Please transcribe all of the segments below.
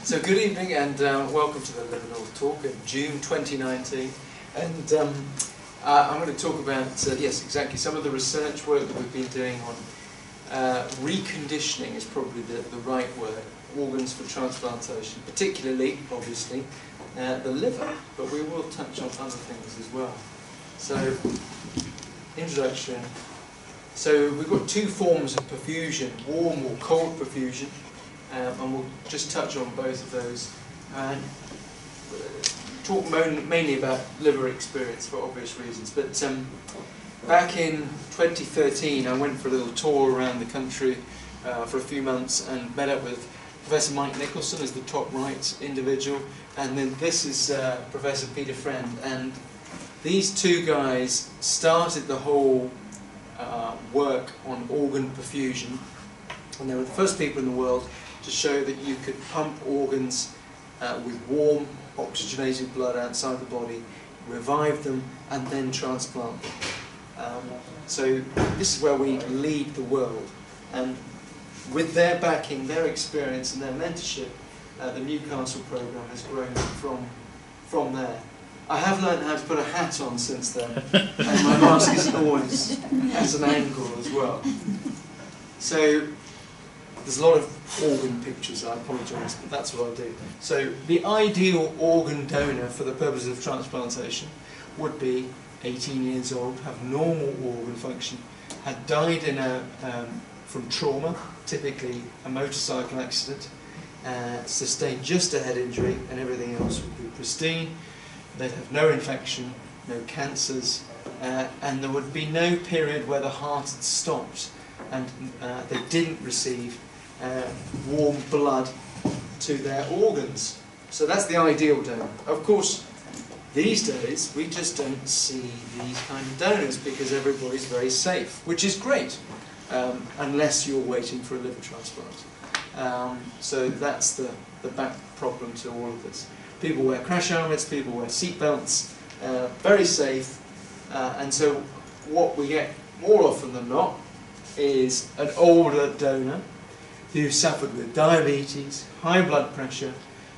So good evening and welcome to the LIVErNORTH talk in June 2019. And I'm going to talk about, yes, exactly, some of the research work that we've been doing on reconditioning is probably the right word, organs for transplantation, particularly, obviously, the liver, but we will touch on other things as well. So, introduction. So we've got two forms of perfusion, warm or cold perfusion. And we'll just touch on both of those and talk mainly about liver experience for obvious reasons. But back in 2013 I went for a little tour around the country for a few months and met up with Professor Mike Nicholson as the top right individual, and then this is Professor Peter Friend, and these two guys started the whole work on organ perfusion, and they were the first people in the world to show that you could pump organs with warm, oxygenated blood outside the body, revive them, and then transplant them. So this is where we lead the world. And with their backing, their experience, and their mentorship, the Newcastle program has grown from there. I have learned how to put a hat on since then, and my mask isn't always at an angle as well. So there's a lot of organ pictures, I apologise, but that's what I do. So the ideal organ donor for the purposes of transplantation would be 18 years old, have normal organ function, had died from trauma, typically a motorcycle accident, sustained just a head injury, and everything else would be pristine. They'd have no infection, no cancers, and there would be no period where the heart had stopped and they didn't receive warm blood to their organs. So that's the ideal donor. Of course, these days we just don't see these kind of donors because everybody's very safe, which is great, unless you're waiting for a liver transplant. So that's the back problem to all of this. People wear crash helmets, people wear seat belts, very safe, and so what we get more often than not is an older donor who suffered with diabetes, high blood pressure,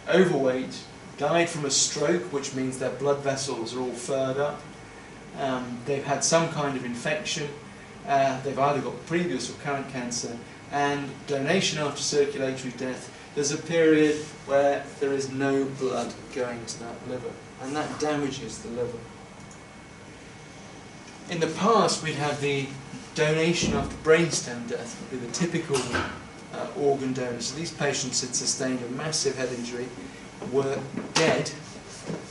overweight, died from a stroke, which means their blood vessels are all furred up, they've had some kind of infection, they've either got previous or current cancer, and donation after circulatory death, there's a period where there is no blood going to that liver, and that damages the liver. In the past we'd have the donation after brainstem death, would be the typical organ donor. So these patients had sustained a massive head injury, were dead,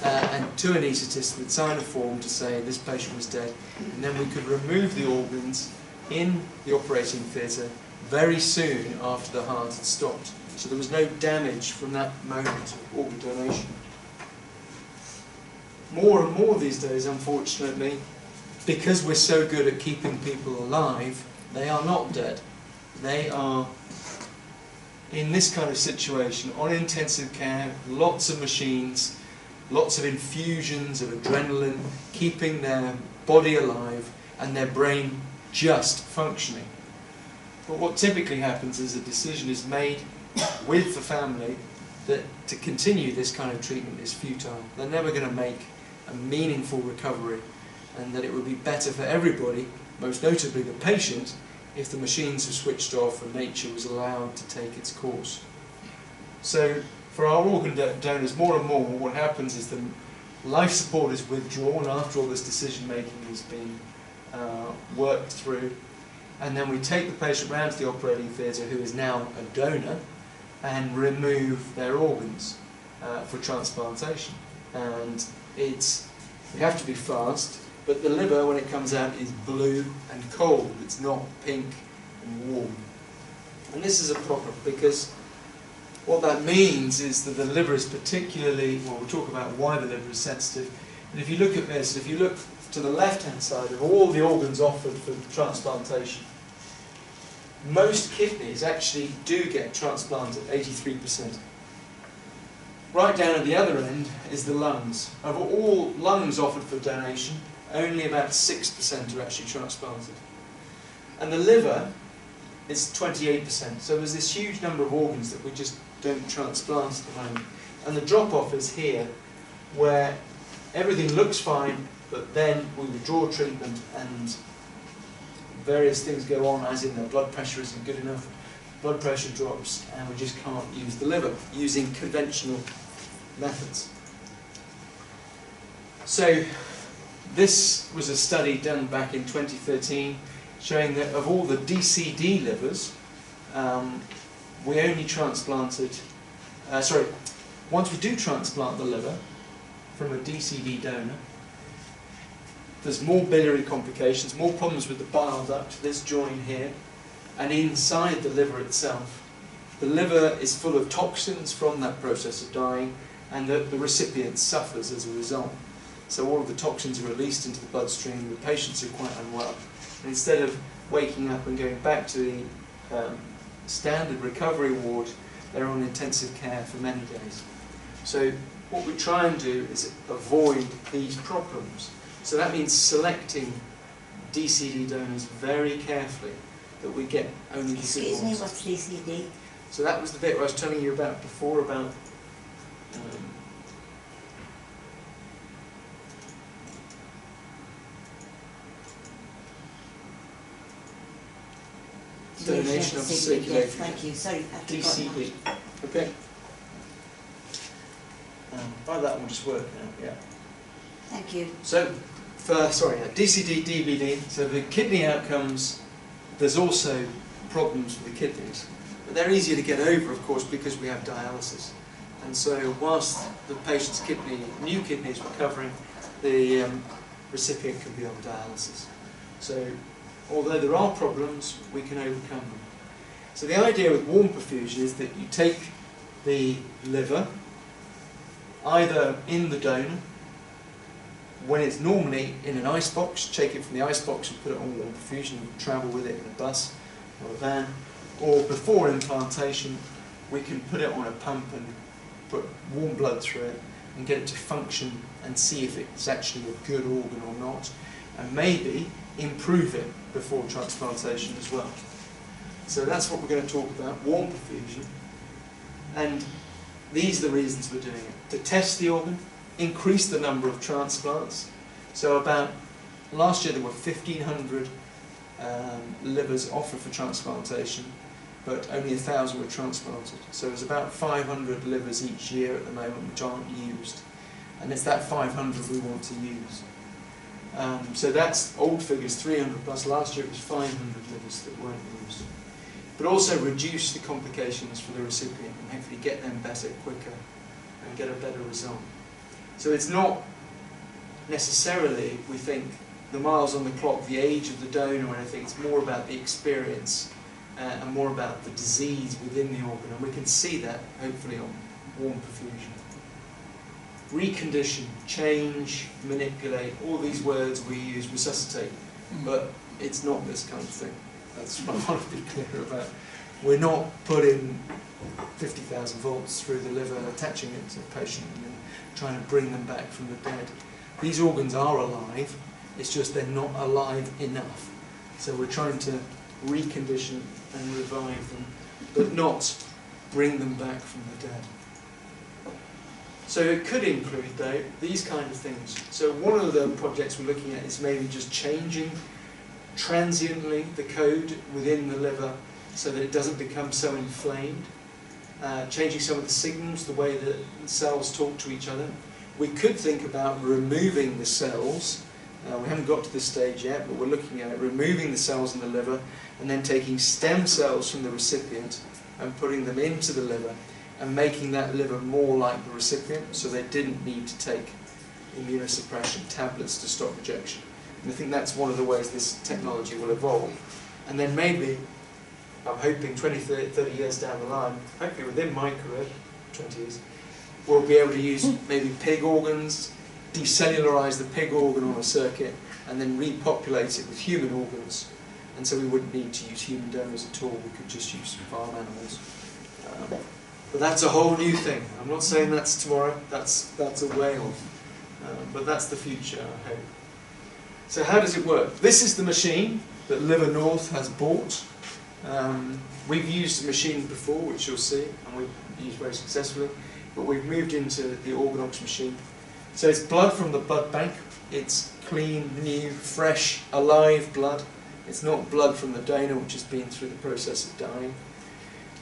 and two anaesthetists would sign a form to say this patient was dead, and then we could remove the organs in the operating theatre very soon after the heart had stopped. So there was no damage from that moment of organ donation. More and more these days, unfortunately, because we're so good at keeping people alive, they are not dead. They are in this kind of situation, on intensive care, lots of machines, lots of infusions of adrenaline, keeping their body alive and their brain just functioning. But what typically happens is a decision is made with the family that to continue this kind of treatment is futile. They're never going to make a meaningful recovery, and that it would be better for everybody, most notably the patient, if the machines were switched off and nature was allowed to take its course. So for our organ donors, more and more what happens is the life support is withdrawn after all this decision making has been worked through, and then we take the patient round to the operating theatre, who is now a donor, and remove their organs for transplantation. And we have to be fast, but the liver, when it comes out, is blue and cold. It's not pink and warm. And this is a problem, because what that means is that the liver is particularly, well, we'll talk about why the liver is sensitive. And if you look at this, if you look to the left-hand side of all the organs offered for transplantation, most kidneys actually do get transplanted, 83%. Right down at the other end is the lungs. Of all lungs offered for donation, only about 6% are actually transplanted. And the liver is 28%. So there's this huge number of organs that we just don't transplant at the moment. And the drop-off is here, where everything looks fine, but then we withdraw treatment and various things go on, as in their blood pressure isn't good enough, blood pressure drops, and we just can't use the liver using conventional methods. So this was a study done back in 2013 showing that of all the DCD livers, we only transplanted, once we do transplant the liver from a DCD donor, there's more biliary complications, more problems with the bile duct, this joint here, and inside the liver itself. The liver is full of toxins from that process of dying, and the recipient suffers as a result. So all of the toxins are released into the bloodstream, the patients are quite unwell. And instead of waking up and going back to the standard recovery ward, they're on intensive care for many days. So what we try and do is avoid these problems. So that means selecting DCD donors very carefully, that we get only the good ones. Excuse me, what's DCD? So that was the bit I was telling you about before, about donation of circulating. Thank you. Sorry, I've DCD. Okay. By that will just work now. Yeah. Thank you. So, DCD, DBD. So the kidney outcomes. There's also problems with the kidneys, but they're easier to get over, of course, because we have dialysis. And so, whilst the patient's new kidney is recovering, the recipient can be on dialysis. So, although there are problems, we can overcome them. So the idea with warm perfusion is that you take the liver, either in the donor, when it's normally in an ice box, take it from the ice box and put it on warm perfusion and travel with it in a bus or a van, or before implantation, we can put it on a pump and put warm blood through it and get it to function and see if it's actually a good organ or not, and maybe improve it before transplantation as well. So that's what we're going to talk about, warm perfusion. And these are the reasons we're doing it. To test the organ, increase the number of transplants. So last year there were 1,500 livers offered for transplantation, but only 1,000 were transplanted. So there's about 500 livers each year at the moment which aren't used. And it's that 500 we want to use. So that's old figures, 300 plus. Last year it was 500 livers that weren't used. But also reduce the complications for the recipient and hopefully get them better quicker and get a better result. So it's not necessarily, we think, the miles on the clock, the age of the donor or anything. It's more about the experience and more about the disease within the organ. And we can see that, hopefully, on warm perfusion. Recondition, change, manipulate, all these words we use, resuscitate, but it's not this kind of thing. That's what I want to be clear about. We're not putting 50,000 volts through the liver, attaching it to the patient and then trying to bring them back from the dead. These organs are alive, it's just they're not alive enough. So we're trying to recondition and revive them, but not bring them back from the dead. So it could include, though, these kind of things. So one of the projects we're looking at is maybe just changing transiently the code within the liver so that it doesn't become so inflamed, changing some of the signals, the way that cells talk to each other. We could think about removing the cells. We haven't got to this stage yet, but we're looking at it, removing the cells in the liver and then taking stem cells from the recipient and putting them into the liver and making that liver more like the recipient so they didn't need to take immunosuppression tablets to stop rejection. And I think that's one of the ways this technology will evolve. And then maybe, I'm hoping 20, 30 years down the line, hopefully within my career, 20 years, we'll be able to use maybe pig organs, decellularize the pig organ on a circuit, and then repopulate it with human organs. And so we wouldn't need to use human donors at all, we could just use farm animals. But that's a whole new thing. I'm not saying that's tomorrow, that's a way off. But that's the future, I hope. So how does it work? This is the machine that LIVErNORTH has bought. We've used the machine before, which you'll see, and we've used very successfully, but we've moved into the OrganOx machine. So it's blood from the blood bank. It's clean, new, fresh, alive blood. It's not blood from the donor which has been through the process of dying.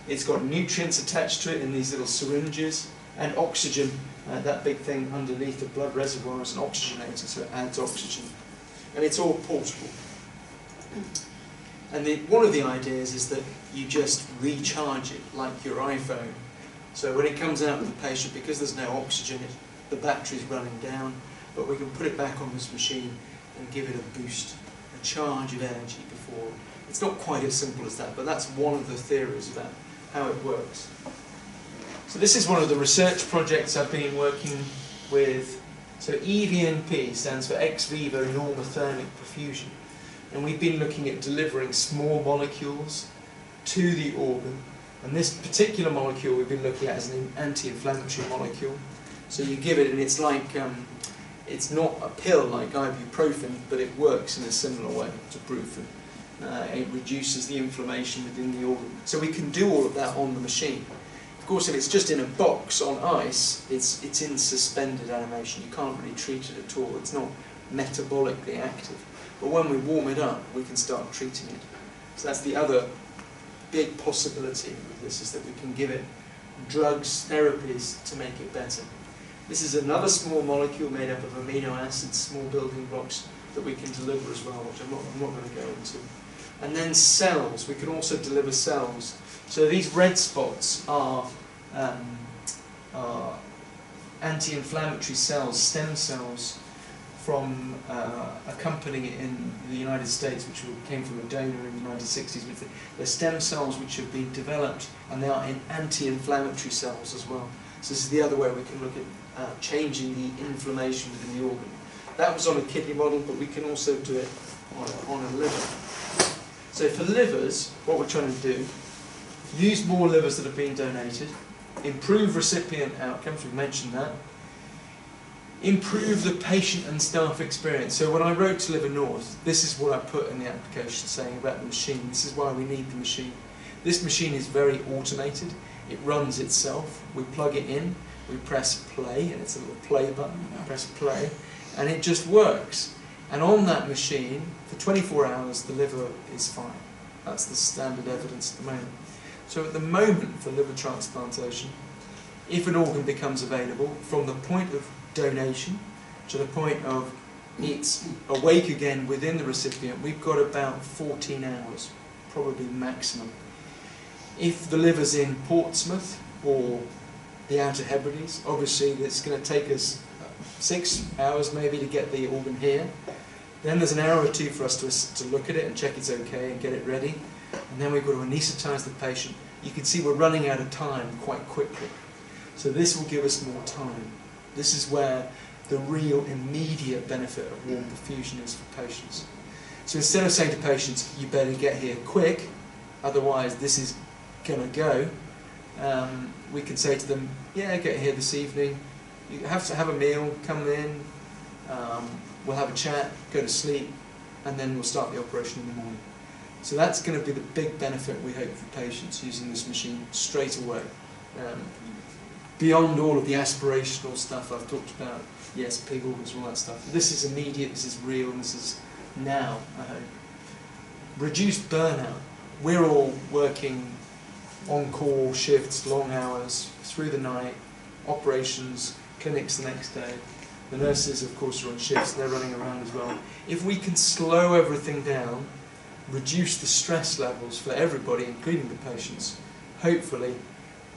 It's got nutrients attached to it in these little syringes, and oxygen, that big thing underneath the blood reservoir is an oxygenator, so it adds oxygen. And it's all portable. And one of the ideas is that you just recharge it like your iPhone. So when it comes out of the patient, because there's no oxygen, the battery's running down, but we can put it back on this machine and give it a boost, a charge of energy before. It's not quite as simple as that, but that's one of the theories about how it works. So this is one of the research projects I've been working with. So EVNP stands for ex vivo normothermic perfusion. And we've been looking at delivering small molecules to the organ. And this particular molecule we've been looking at is an anti-inflammatory molecule. So you give it, and it's like, it's not a pill like ibuprofen, but it works in a similar way to Brufen. It reduces the inflammation within the organ. So we can do all of that on the machine. Of course, if it's just in a box on ice, it's in suspended animation. You can't really treat it at all. It's not metabolically active. But when we warm it up, we can start treating it. So that's the other big possibility with this, is that we can give it drugs, therapies to make it better. This is another small molecule made up of amino acids, small building blocks, that we can deliver as well, which I'm not going to go into. And then cells, we can also deliver cells. So these red spots are anti-inflammatory cells, stem cells, from a company in the United States which came from a donor in the 1960s. They're stem cells which have been developed, and they are in anti-inflammatory cells as well. So this is the other way we can look at changing the inflammation within the organ. That was on a kidney model, but we can also do it on a liver. So for livers, what we're trying to do, use more livers that have been donated, improve recipient outcomes, we've mentioned that, improve the patient and staff experience. So when I wrote to LIVErNORTH, this is what I put in the application saying about the machine. This is why we need the machine. This machine is very automated. It runs itself. We plug it in, we press play, and it's a little play button. Press play, and it just works. And on that machine, for 24 hours, the liver is fine. That's the standard evidence at the moment. So at the moment for liver transplantation, if an organ becomes available, from the point of donation to the point of it's awake again within the recipient, we've got about 14 hours, probably maximum. If the liver's in Portsmouth or the Outer Hebrides, obviously it's going to take us 6 hours maybe to get the organ here. Then there's an hour or two for us to look at it and check it's okay and get it ready. And then we've got to anaesthetise the patient. You can see we're running out of time quite quickly. So this will give us more time. This is where the real immediate benefit of warm perfusion is for patients. So instead of saying to patients, you better get here quick, otherwise this is going to go, we can say to them, yeah, get here this evening, you have to have a meal, come in, we'll have a chat, go to sleep, and then we'll start the operation in the morning. So that's going to be the big benefit we hope for patients using this machine straight away. Beyond all of the aspirational stuff I've talked about, yes, pig organs, all that stuff. This is immediate, this is real, and this is now, I hope. Reduced burnout. We're all working on-call shifts, long hours, through the night, operations, clinics the next day. The nurses, of course, are on shifts, they're running around as well. If we can slow everything down, reduce the stress levels for everybody, including the patients, hopefully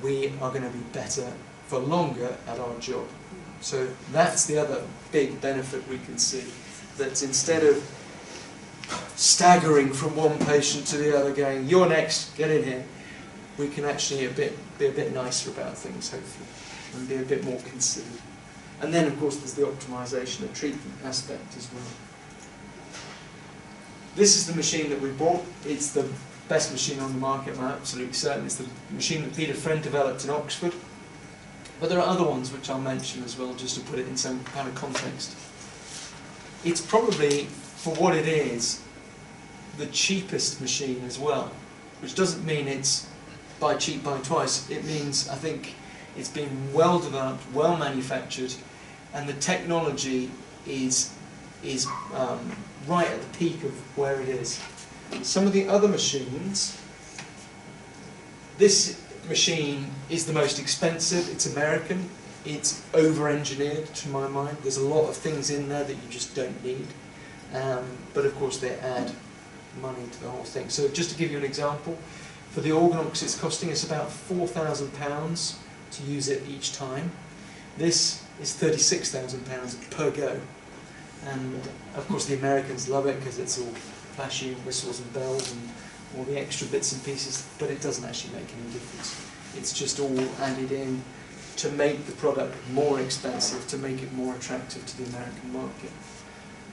we are going to be better for longer at our job. So that's the other big benefit we can see, that instead of staggering from one patient to the other going, you're next, get in here, we can actually be a bit nicer about things, hopefully, and be a bit more considered. And then, of course, there's the optimisation and treatment aspect as well. This is the machine that we bought. It's the best machine on the market, I'm absolutely certain. It's the machine that Peter Friend developed in Oxford. But there are other ones which I'll mention as well, just to put it in some kind of context. It's probably, for what it is, the cheapest machine as well. which doesn't mean it's buy cheap, buy twice. It means, I think, it's been well developed, well manufactured, and the technology is right at the peak of where it is. Some of the other machines, this machine is the most expensive. It's American. It's over-engineered to my mind. There's a lot of things in there that you just don't need. But of course they add money to the whole thing. So just to give you an example, for the OrganOx it's costing us about £4,000 to use it each time. This is £36,000 per go. And of course the Americans love it because it's all flashy whistles and bells and all the extra bits and pieces, but it doesn't actually make any difference. It's just all added in to make the product more expensive, to make it more attractive to the American market.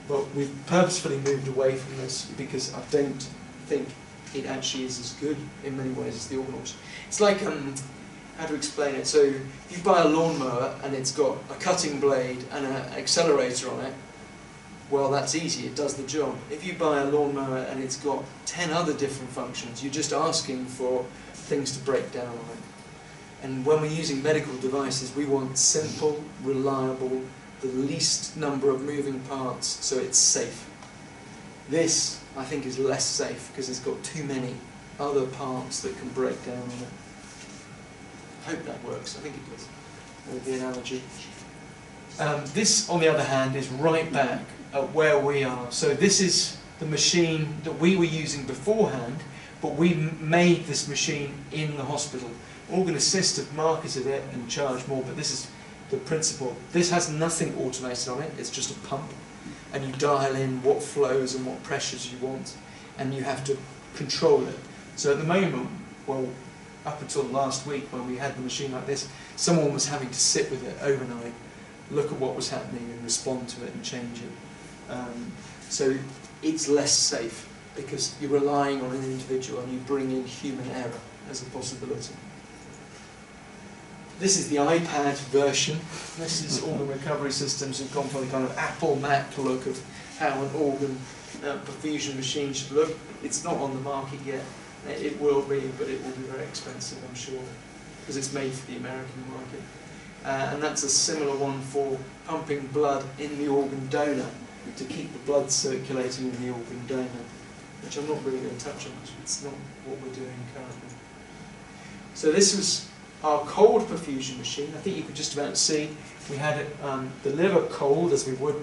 But we've purposefully moved away from this because I don't think it actually is as good in many ways as the OrganOx. It's like, how to explain it? So if you buy a lawnmower and it's got a cutting blade and an accelerator on it, well, that's easy, it does the job. If you buy a lawnmower and it's got 10 other different functions, you're just asking for things to break down on it. And when we're using medical devices, we want simple, reliable, the least number of moving parts, so it's safe. This, I think, is less safe because it's got too many other parts that can break down on it. I hope that works. I think it does, with the analogy. This, on the other hand, is right back at where we are. So this is the machine that we were using beforehand, but we made this machine in the hospital. Organ Assist have marketed it and charged more, but this is the principle. This has nothing automated on it, it's just a pump, and you dial in what flows and what pressures you want, and you have to control it. So at the moment, well, up until last week when we had the machine like this, someone was having to sit with it overnight, look at what was happening and respond to it and change it. So it's less safe because you're relying on an individual and you bring in human error as a possibility. This is the iPad version. This is Organ Recovery Systems who've gone for the kind of Apple Mac look of how an organ perfusion machine should look. It's not on the market yet. It will be, but it will be very expensive, I'm sure, because it's made for the American market. And that's a similar one for pumping blood in the organ donor to keep the blood circulating in the organ donor, which I'm not really going to touch on because it's not what we're doing currently. So this was our cold perfusion machine. I think you could just about see we had it, the liver cold as we would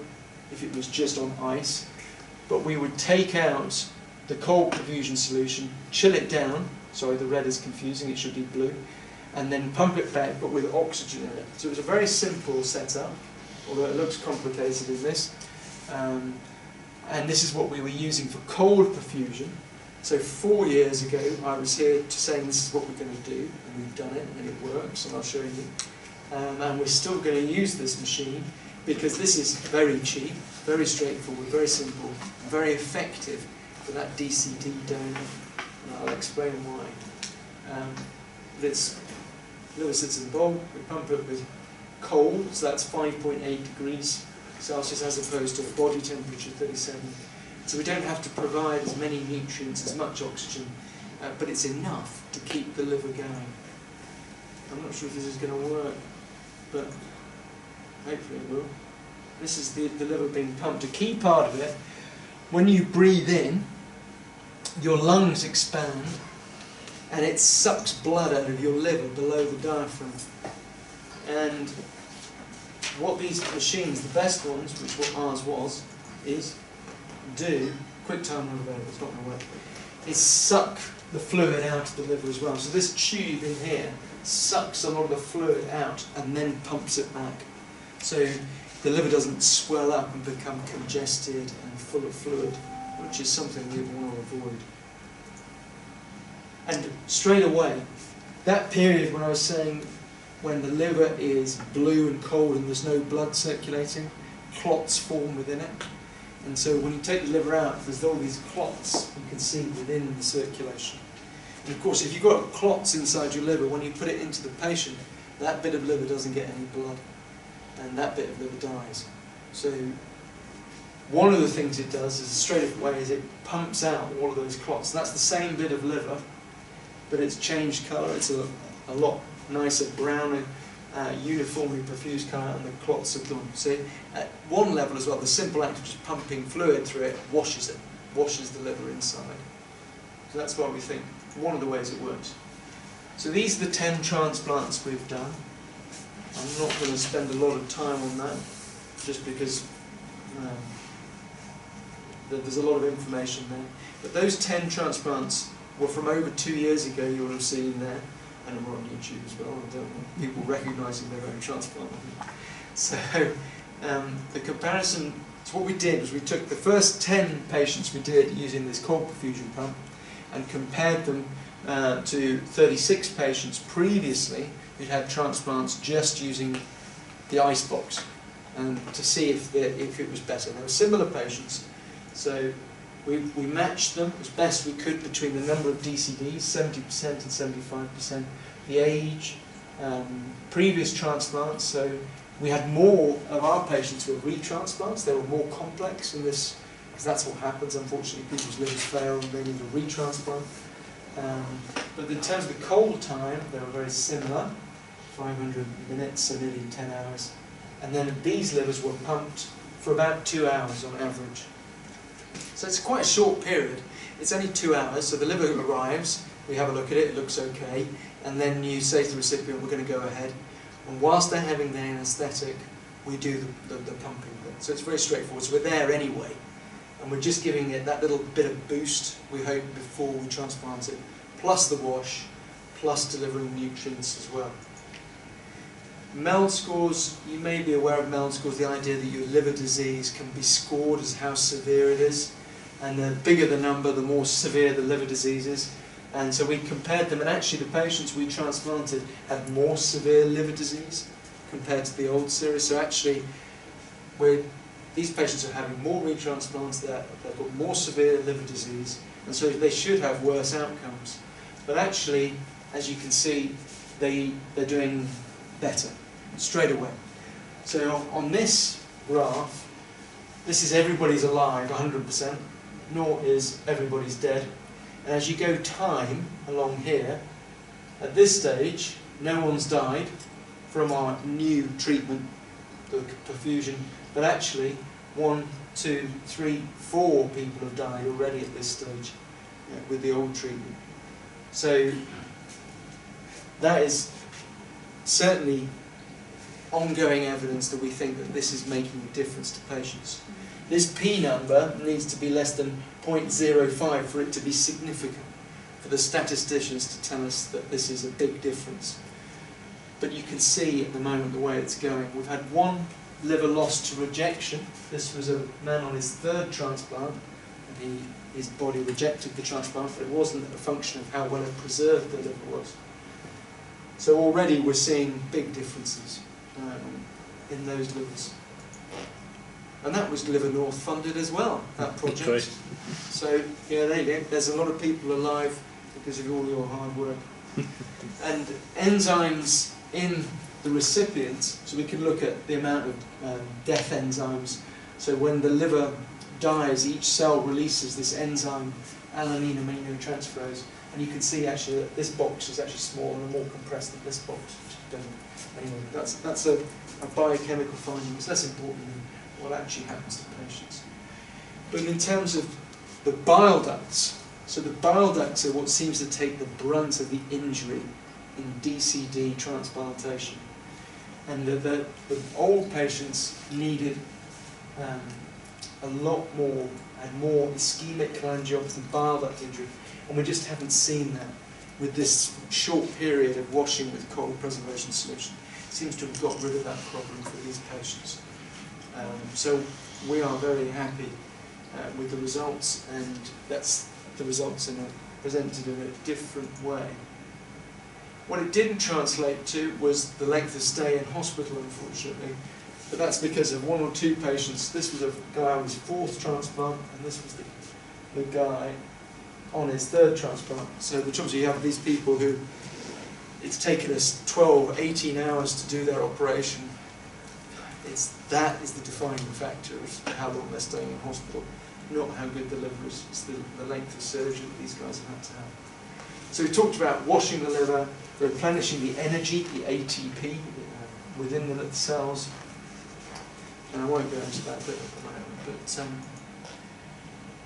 if it was just on ice, but we would take out the cold perfusion solution, chill it down, sorry the red is confusing, it should be blue, and then pump it back but with oxygen in it. So it was a very simple setup, although it looks complicated in this. And this is what we were using for cold perfusion. So 4 years ago I was here saying this is what we're going to do, and we've done it and it works, and I'll show you. And we're still going to use this machine because this is very cheap, very straightforward, very simple, very effective for that DCD donor, and I'll explain why. This liver sits in the bowl, we pump it with cold, so that's 5.8 degrees Celsius as opposed to body temperature 37. So we don't have to provide as many nutrients, as much oxygen, but it's enough to keep the liver going. I'm not sure if this is going to work, but hopefully it will. This is the liver being pumped. A key part of it, when you breathe in, your lungs expand and it sucks blood out of your liver below the diaphragm. And what these machines, the best ones, which what ours do, quick time not available, it's not going to work, is suck the fluid out of the liver as well. So this tube in here sucks a lot of the fluid out and then pumps it back. So the liver doesn't swell up and become congested and full of fluid, which is something we want to avoid. And straight away, that period when I was saying when the liver is blue and cold and there's no blood circulating, clots form within it. And so when you take the liver out, there's all these clots you can see within the circulation. And of course, if you've got clots inside your liver, when you put it into the patient, that bit of liver doesn't get any blood, and that bit of liver dies. So one of the things it does is straight away is it pumps out all of those clots. That's the same bit of liver but it's changed colour. It's a lot nicer, browner, uniformly perfused colour, and the clots have gone. So at one level as well, the simple act of just pumping fluid through it, washes the liver inside. So that's why we think one of the ways it works. So these are the 10 transplants we've done. I'm not going to spend a lot of time on that, just because there's a lot of information there. But those 10 transplants were from over 2 years ago, you will have seen there, and we're on YouTube as well. I don't want people recognising their own transplant. So the comparison, so what we did was we took the first 10 patients we did using this cold perfusion pump and compared them to 36 patients previously who'd had transplants just using the ice box, and to see if it was better. They were similar patients, so we matched them as best we could between the number of DCDs, 70% and 75%, the age, previous transplants. So we had more of our patients who were retransplants. They were more complex in this, because that's what happens, unfortunately. People's livers fail and they need a retransplant. But in terms of the cold time, they were very similar, 500 minutes, so nearly 10 hours. And then these livers were pumped for about 2 hours on average. So it's quite a short period. It's only 2 hours, so the liver arrives, we have a look at it, it looks okay, and then you say to the recipient, we're going to go ahead. And whilst they're having their anaesthetic, we do the pumping bit. So it's very straightforward. So we're there anyway, and we're just giving it that little bit of boost, we hope, before we transplant it, plus the wash, plus delivering nutrients as well. MELD scores, you may be aware of MELD scores, the idea that your liver disease can be scored as how severe it is, and the bigger the number, the more severe the liver disease is. And so we compared them, and actually the patients we transplanted had more severe liver disease compared to the old series. So actually, these patients are having more retransplants, they've got more severe liver disease, and so they should have worse outcomes. But actually, as you can see, they're doing better straight away. So on this graph, this is everybody's alive 100%, nor is everybody's dead. And as you go time along here, at this stage, no one's died from our new treatment, the perfusion, but actually 1, 2, 3, 4 people have died already at this stage with the old treatment. So that is certainly ongoing evidence that we think that this is making a difference to patients. This P number needs to be less than 0.05 for it to be significant, for the statisticians to tell us that this is a big difference. But you can see at the moment the way it's going. We've had 1 liver lost to rejection. This was a man on his 3rd transplant, and his body rejected the transplant, but it wasn't a function of how well preserved the liver was. So already we're seeing big differences in those livers. And that was LIVErNORTH funded as well, that project. Okay. So, yeah, there you go. There's a lot of people alive because of all your hard work. And enzymes in the recipients, so we can look at the amount of death enzymes. So when the liver dies, each cell releases this enzyme, alanine aminotransferase, and you can see actually that this box is actually smaller and more compressed than this box. Anyway, that's a biochemical finding. It's less important than what actually happens to patients. But in terms of the bile ducts, so the bile ducts are what seems to take the brunt of the injury in DCD transplantation. And the old patients needed a lot more, had more ischemic cholangiopathy, bile duct injury, and we just haven't seen that with this short period of washing with cold preservation solution. It seems to have got rid of that problem for these patients. So we are very happy with the results, and that's the results presented in a different way. What it didn't translate to was the length of stay in hospital, unfortunately, but that's because of 1 or 2 patients. This was a guy on his 4th transplant, and this was the guy on his 3rd transplant. So the trouble is you have these people who, it's taken us 12, 18 hours to do their operation. That is the defining factor of how long they're staying in hospital, not how good the liver is. It's the length of surgery that these guys have had to have. So we talked about washing the liver, replenishing the energy, the ATP, within the cells. And I won't go into that bit at the moment, but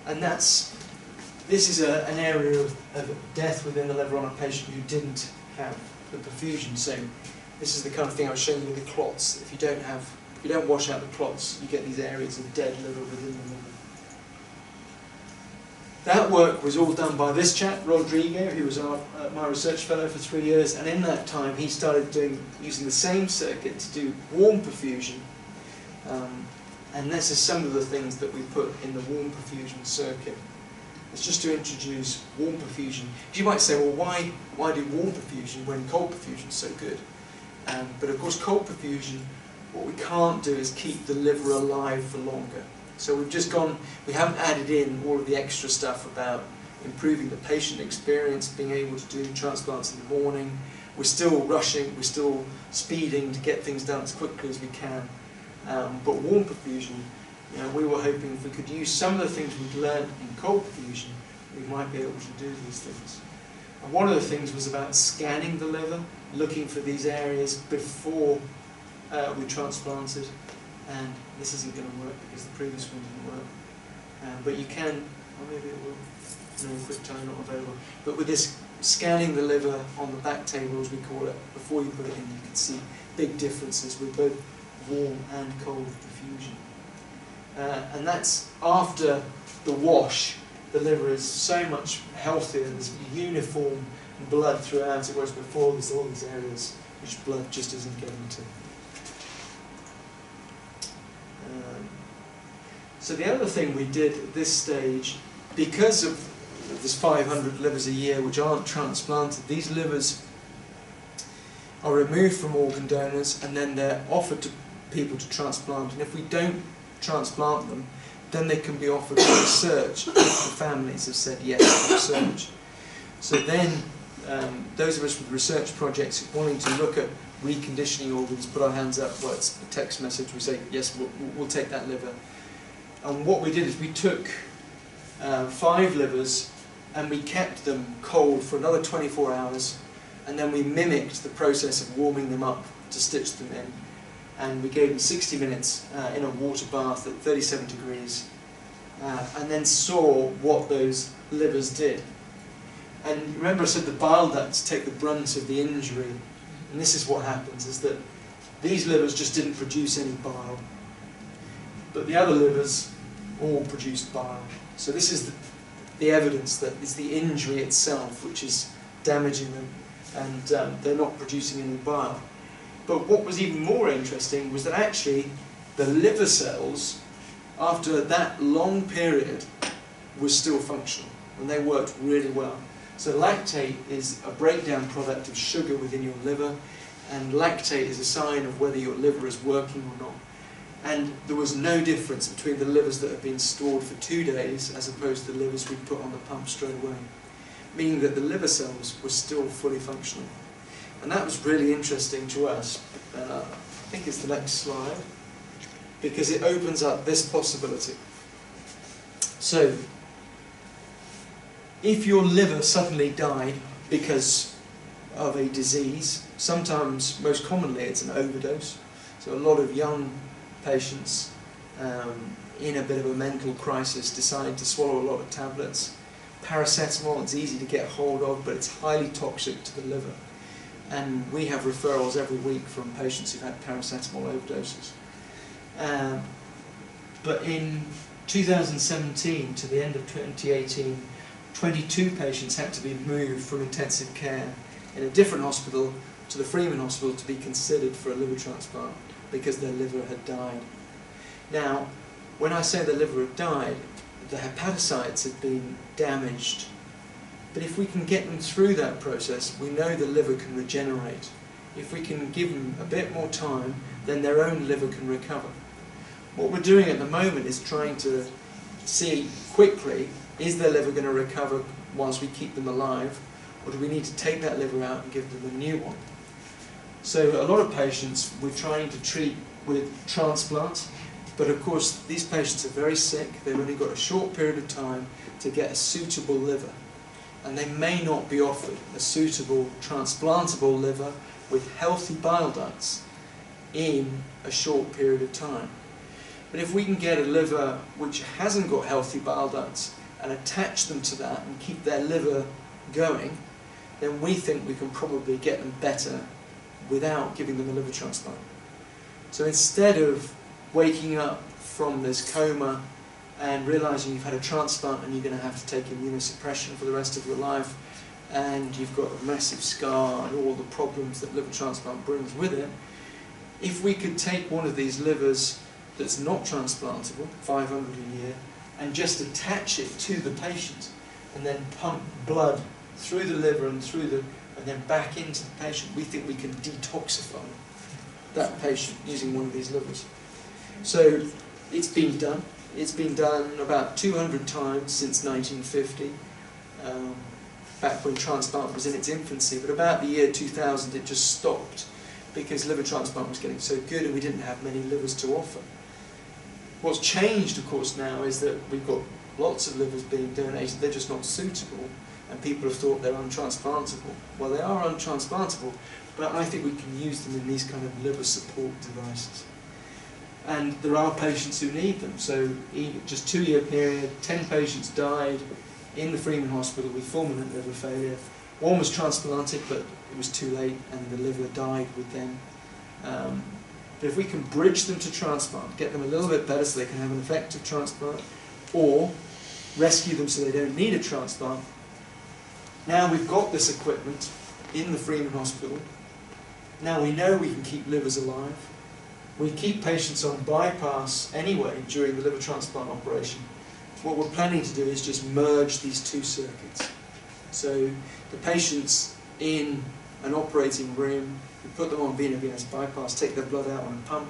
and this is an area of death within the liver on a patient who didn't have the perfusion. So this is the kind of thing I was showing you with the clots. If you don't wash out the clots, you get these areas of dead liver within the liver. That work was all done by this chap, Rodrigo, who was my research fellow for 3 years, and in that time he started using the same circuit to do warm perfusion. And this is some of the things that we put in the warm perfusion circuit. It's just to introduce warm perfusion. You might say, well, why do warm perfusion when cold perfusion is so good? But of course, cold perfusion, what we can't do is keep the liver alive for longer. So we haven't added in all of the extra stuff about improving the patient experience, being able to do transplants in the morning. We're still rushing, we're still speeding to get things done as quickly as we can. But warm perfusion, we were hoping if we could use some of the things we'd learned in cold perfusion, we might be able to do these things. And one of the things was about scanning the liver, looking for these areas before we transplanted. And this isn't going to work because the previous one didn't work. But you can, or maybe it will, no, QuickTime not available. But with this scanning the liver on the back table, as we call it, before you put it in, you can see big differences with both warm and cold perfusion. And that's after the wash, the liver is so much healthier, there's uniform blood throughout it, whereas before there's all these areas which blood just isn't getting to. So the other thing we did at this stage, because of this 500 livers a year which aren't transplanted, these livers are removed from organ donors and then they're offered to people to transplant. And if we don't transplant them, then they can be offered for research if the families have said yes to research. So then those of us with research projects wanting to look at reconditioning organs put our hands up. Well, it's a text message, we say yes, we'll take that liver. And what we did is we took 5 livers and we kept them cold for another 24 hours, and then we mimicked the process of warming them up to stitch them in. And we gave them 60 minutes in a water bath at 37 degrees, and then saw what those livers did. And remember I said the bile ducts take the brunt of the injury, and this is what happens, is that these livers just didn't produce any bile, but the other livers all produced bile. So this is the evidence that it's the injury itself which is damaging them, and they're not producing any bile. But what was even more interesting was that actually the liver cells, after that long period, were still functional, and they worked really well. So lactate is a breakdown product of sugar within your liver, and lactate is a sign of whether your liver is working or not. And there was no difference between the livers that had been stored for 2 days as opposed to the livers we put on the pump straight away, meaning that the liver cells were still fully functional. And that was really interesting to us. I think it's the next slide, because it opens up this possibility. So, if your liver suddenly died because of a disease, sometimes, most commonly, it's an overdose. So a lot of young patients in a bit of a mental crisis decide to swallow a lot of tablets. Paracetamol, it's easy to get hold of, but it's highly toxic to the liver. And we have referrals every week from patients who've had paracetamol overdoses. But in 2017 to the end of 2018, 22 patients had to be moved from intensive care in a different hospital to the Freeman Hospital to be considered for a liver transplant because their liver had died. Now, when I say the liver had died, the hepatocytes had been damaged. But if we can get them through that process, we know the liver can regenerate. If we can give them a bit more time, then their own liver can recover. What we're doing at the moment is trying to see quickly, is their liver going to recover whilst we keep them alive, or do we need to take that liver out and give them a new one? So a lot of patients we're trying to treat with transplant, but of course these patients are very sick, they've only got a short period of time to get a suitable liver. and they may not be offered a suitable transplantable liver with healthy bile ducts in a short period of time. But if we can get a liver which hasn't got healthy bile ducts and attach them to that and keep their liver going, then we think we can probably get them better without giving them a liver transplant. So instead of waking up from this coma and realising you've had a transplant and you're going to have to take immunosuppression for the rest of your life, and you've got a massive scar and all the problems that liver transplant brings with it, if we could take one of these livers that's not transplantable, 500 a year, and just attach it to the patient and then pump blood through the liver and then back into the patient, we think we can detoxify that patient using one of these livers. So it's been done. It's been done about 200 times since 1950, back when transplant was in its infancy, but about the year 2000 it just stopped because liver transplant was getting so good and we didn't have many livers to offer. What's changed, of course, now is that we've got lots of livers being donated, they're just not suitable, and people have thought they're untransplantable. Well, they are untransplantable, but I think we can use them in these kind of liver support devices. And there are patients who need them, so just 2-year period, 10 patients died in the Freeman Hospital with fulminant liver failure. One was transplanted, but it was too late, and the liver died with them. But if we can bridge them to transplant, get them a little bit better so they can have an effective transplant, or rescue them so they don't need a transplant, now we've got this equipment in the Freeman Hospital. Now we know we can keep livers alive. We keep patients on bypass anyway during the liver transplant operation. What we're planning to do is just merge these two circuits. So the patients in an operating room, we put them on veno-venous bypass, take their blood out on a pump,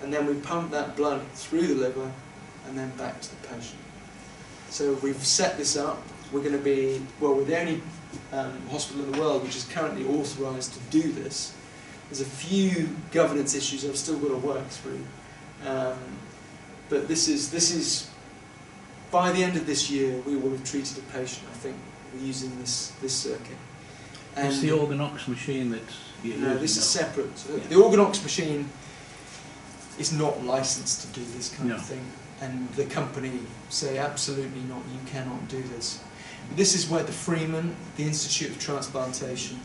and then we pump that blood through the liver and then back to the patient. So we've set this up. We're going to be, well, we're the only hospital in the world which is currently authorised to do this. There's a few governance issues I've still got to work through. But this is, by the end of this year, we will have treated a patient, I think, using this circuit. And it's the OrganOx machine that's using. No, this is separate. So yeah. The OrganOx machine is not licensed to do this kind No. of thing. And the company say, absolutely not, you cannot do this. But this is where the Freeman, the Institute of Transplantation,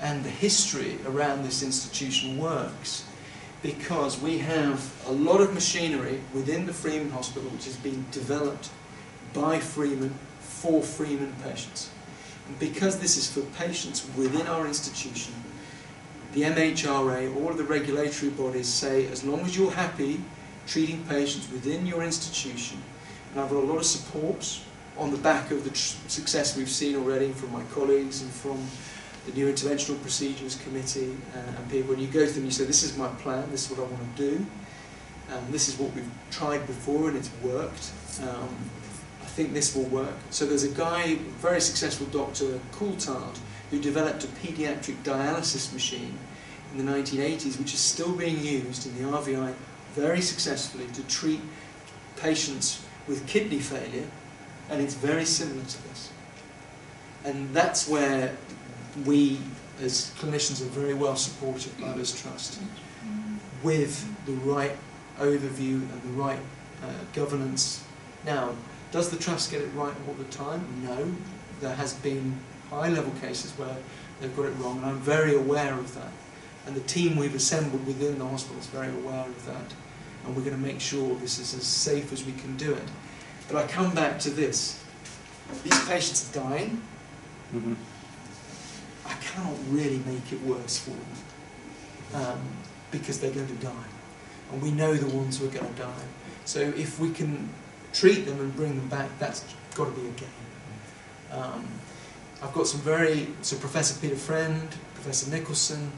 and the history around this institution works, because we have a lot of machinery within the Freeman Hospital which has been developed by Freeman for Freeman patients. And because this is for patients within our institution, the MHRA, all of the regulatory bodies say, as long as you're happy treating patients within your institution, and I've got a lot of support on the back of the success we've seen already from my colleagues and from the New Interventional Procedures Committee and people. When you go to them, you say, this is my plan, this is what I want to do, this is what we've tried before and it's worked. I think this will work. So there's a guy, very successful doctor, Coulthard, who developed a paediatric dialysis machine in the 1980s, which is still being used in the RVI very successfully to treat patients with kidney failure, and it's very similar to this. And that's where we, as clinicians, are very well supported by this trust, with the right overview and the right governance. Now, does the trust get it right all the time? No. There has been high-level cases where they've got it wrong, and I'm very aware of that. And the team we've assembled within the hospital is very aware of that, and we're going to make sure this is as safe as we can do it. But I come back to this. These patients are dying. Mm-hmm. I cannot really make it worse for them, because they're going to die. And we know the ones who are going to die. So if we can treat them and bring them back, that's got to be a gain. I've got so Professor Peter Friend, Professor Nicholson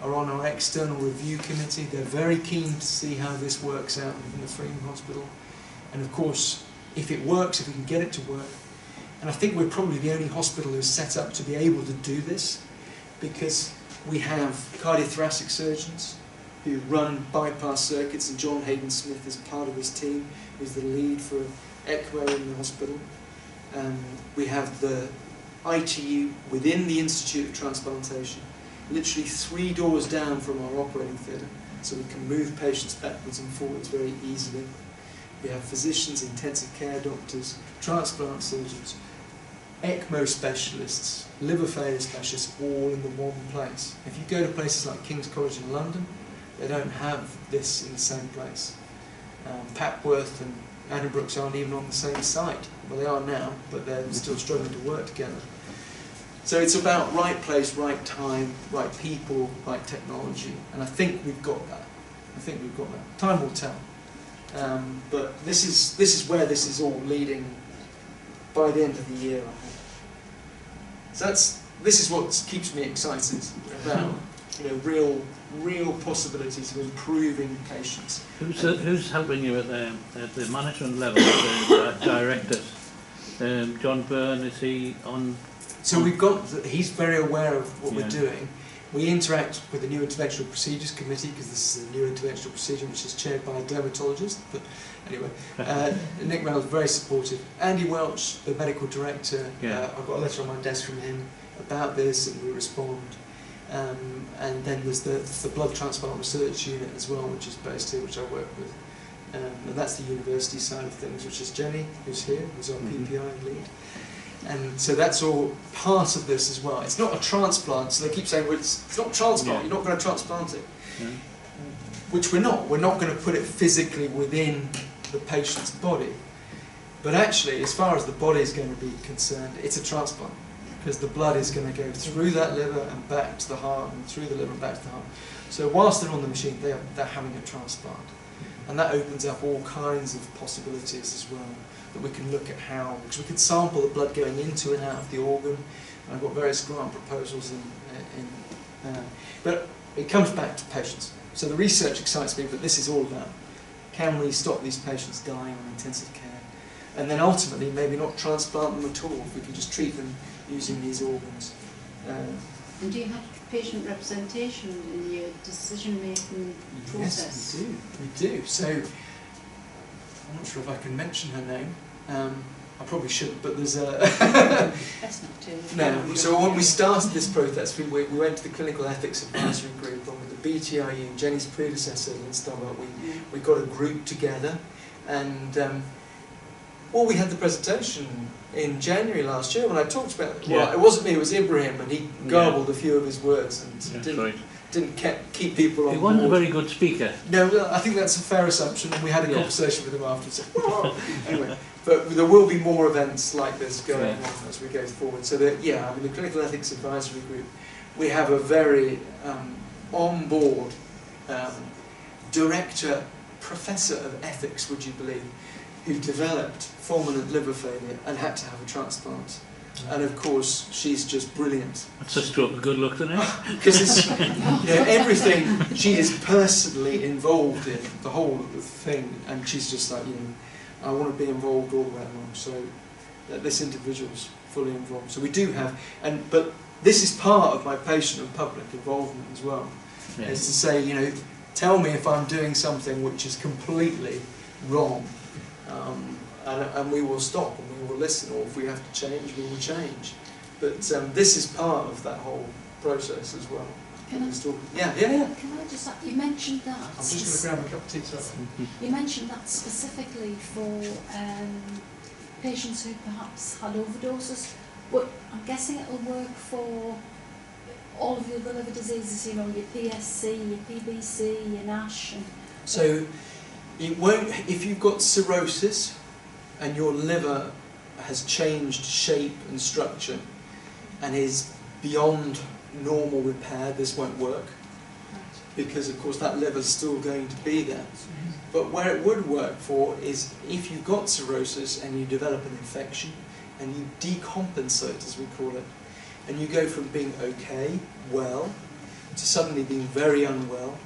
are on our external review committee. They're very keen to see how this works out in the Freeman Hospital. And of course, if it works, if we can get it to work, and I think we're probably the only hospital who's set up to be able to do this, because we have cardiothoracic surgeons who run bypass circuits, and John Hayden Smith is part of this team, who's the lead for ECMO in the hospital. We have the ITU within the Institute of Transplantation, literally 3 doors down from our operating theatre, so we can move patients backwards and forwards very easily. We have physicians, intensive care doctors, transplant surgeons, ECMO specialists, liver failure specialists, all in the one place. If you go to places like King's College in London, they don't have this in the same place. Papworth and Addenbrooke's aren't even on the same site. Well, they are now, but they're still struggling to work together. So it's about right place, right time, right people, right technology, and I think we've got that. I think we've got that. Time will tell. But this is where this is all leading by the end of the year, I think. So this is what keeps me excited about, you know, real possibilities of improving patients. Who's helping you at the management level, the directors? John Byrne, is he on? So we've got, he's very aware of what we're doing. We interact with the New Interventional Procedures Committee, because this is a new interventional procedure which is chaired by a dermatologist. But anyway, Nick Reynolds is very supportive. Andy Welch, the medical director, I've got a letter on my desk from him about this, and we respond. And then there's the blood transplant research unit as well, which is based here, which I work with. And that's the university side of things, which is Jenny, who's here, who's our PPI lead. And so that's all part of this as well. It's not a transplant, so they keep saying, well, it's not transplant, you're not going to transplant it. Which we're not. We're not going to put it physically within the patient's body. But actually, as far as the body is going to be concerned, it's a transplant. Because the blood is going to go through that liver and back to the heart, and through the liver and back to the heart. So whilst they're on the machine, they're having a transplant. And that opens up all kinds of possibilities as well, that we can look at how, because we can sample the blood going into and out of the organ. And I've got various grant proposals but it comes back to patients. So the research excites me, but this is all about, can we stop these patients dying on intensive care? And then ultimately, maybe not transplant them at all, if we can just treat them using these organs. And do you have patient representation in your decision-making process? Yes, we do. So, I'm not sure if I can mention her name. I probably shouldn't, but there's a... That's not too... No, so when we started this process, we went to the Clinical Ethics Advisory Group, and with the BTIU, Jenny's predecessor in Starbuck, we got a group together, and well, we had the presentation in January last year when I talked about it. Well, it wasn't me, it was Ibrahim, and he garbled a few of his words and didn't keep people on board. He wasn't a very good speaker. No, I think that's a fair assumption, and we had a conversation with him afterwards. Anyway, but there will be more events like this going on as we go forward. So that, I mean, the Clinical Ethics Advisory Group, we have a very on-board director, professor of ethics, would you believe, who developed fulminant liver failure and had to have a transplant. And of course, she's just brilliant. That's a stroke of good luck, isn't it? Because it's, everything, she is personally involved in the whole thing, and she's just like, I want to be involved all the way along, so that this individual's fully involved. So we do have, but this is part of my patient and public involvement as well, is to say, tell me if I'm doing something which is completely wrong. And we will stop and we will listen, or if we have to change, we will change. But this is part of that whole process as well. Can I? Yeah. Can I just? You mentioned that. I'm just going to grab a cup of tea. Sorry. You mentioned that specifically for patients who perhaps had overdoses, but I'm guessing it'll work for all of your other liver diseases. Your PSC, your PBC, your NASH. So it won't if you've got cirrhosis and your liver has changed shape and structure and is beyond normal repair. This won't work because, of course, that liver's still going to be there. But where it would work for is if you've got cirrhosis and you develop an infection and you decompensate, as we call it, and you go from being okay, well, to suddenly being very unwell,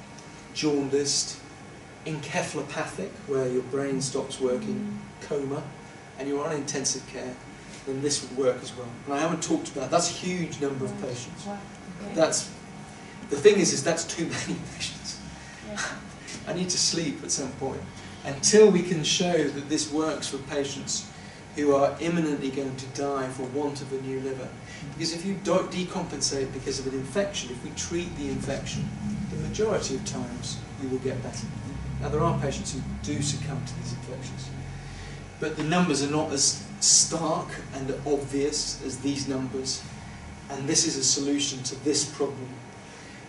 jaundiced, encephalopathic, where your brain stops working, coma, and you're on intensive care, then this would work as well. And I haven't talked about that's a huge number of patients. That's the thing is that's too many patients. I need to sleep at some point. Until we can show that this works for patients who are imminently going to die for want of a new liver. Because if you don't decompensate because of an infection, if we treat the infection, the majority of times you will get better. Now there are patients who do succumb to these infections, but the numbers are not as stark and obvious as these numbers, and this is a solution to this problem.